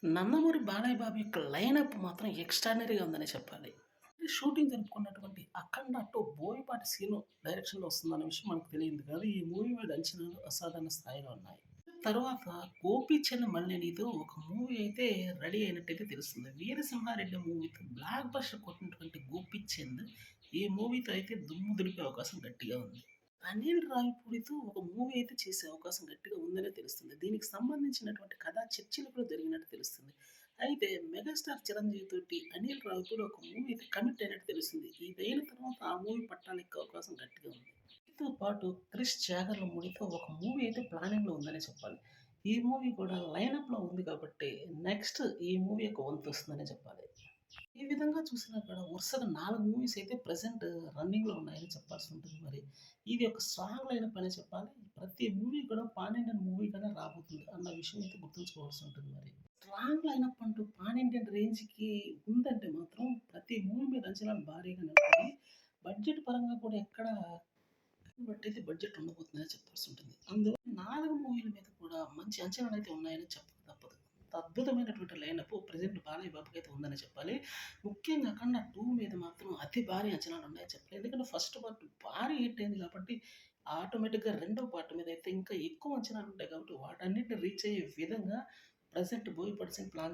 'నందమూరి బాలయ్య బాబు' యొక్క లైనప్ మాత్రం ఎక్స్ట్రార్డినరీగా ఉందనే చెప్పాలి. షూటింగ్ జరుపుకున్నటువంటి 'అఖండ 2' బోయపాటి సీను డైరెక్షన్‌లో వస్తుందన్న విషయం మనకు తెలియంది కాదు. ఈ మూవీ మీద అంచనాలు అసాధారణ స్థాయిలో ఉన్నాయి. తర్వాత 'గోపీచంద్ మలినేనితో' ఒక మూవీ అయితే రెడీ అయినట్టయితే తెలుస్తుంది. 'వీరసింహారెడ్డి' మూవీతో బ్లాక్ బస్టర్ కొట్టినటువంటి 'గోపీచంద్' ఈ మూవీతో అయితే దుమ్ము దులిపే అవకాశం గట్టిగా ఉంది. అనిల్ రావిపూడితో ఒక మూవీ అయితే చేసే అవకాశం గట్టిగా ఉందనే తెలుస్తుంది. దీనికి సంబంధించినటువంటి కథా చర్చలు కూడా జరిగినట్టు తెలుస్తుంది. అయితే మెగాస్టార్ చిరంజీవి తోటి అనిల్ రావిపూడి ఒక మూవీ అయితే కమిట్ అయినట్టు తెలుస్తుంది. ఇదైన తర్వాత ఆ మూవీ పట్టాలెక్కే అవకాశం గట్టిగా ఉంది. వీటితో పాటు క్రిష్ జాగర్లమూడితో ఒక మూవీ అయితే ప్లానింగ్‌లో ఉందనే చెప్పాలి. ఈ మూవీ కూడా లైనప్‌లో ఉంది కాబట్టి నెక్స్ట్ ఈ మూవీ యొక్క వంతొస్తుందనే చెప్పాలి. ఈ విధంగా చూసినా కూడా వరుసగా 4 మూవీస్ అయితే ప్రెజెంట్ రన్నింగ్‌లో ఉన్నాయని చెప్పాల్సి ఉంటుంది మరి. ఇది ఒక స్ట్రాంగ్ లైనప్ అనే చెప్పాలి. ప్రతి మూవీ కూడా పాన్ ఇండియన్ మూవీగానే రాబోతుంది అన్న విషయం అయితే గుర్తుంచుకోవాల్సి ఉంటుంది మరి. స్ట్రాంగ్ లైనప్ అంటూ పాన్ ఇండియన్ రేంజ్‌కి ఉందంటే మాత్రం ప్రతి మూవీ మీద అంచనాలు భారీగానే ఉన్నాయి. బడ్జెట్ పరంగా కూడా ఎక్కడ బట్టయితే బడ్జెట్ ఉండబోతుందని చెప్పాల్సి ఉంటుంది. అందులో 4 మూవీల మీద కూడా మంచి అంచనాలైతే ఉన్నాయని చెప్పక తప్పదు. అంత అద్భుతమైనటువంటి లైనప్ ప్రెజెంట్ బాలయ్య బాబుకైతే ఉందని చెప్పాలి. ముఖ్యంగా 'అఖండ 2' మీద మాత్రం అతి భారీ అంచనాలున్నాయని చెప్పాలి. ఎందుకంటే ఫస్ట్ పార్ట్ భారీ హిట్ అయింది కాబట్టి ఆటోమేటిక్‌గా రెండో పార్ట్ మీద అయితే ఇంకా ఎక్కువ అంచనాలుంటాయి కాబట్టి వాటన్నిటిని రీచ్ అయ్యే విధంగా ప్రెజెంట్ బోయపాటి సింగ్ ప్లాన్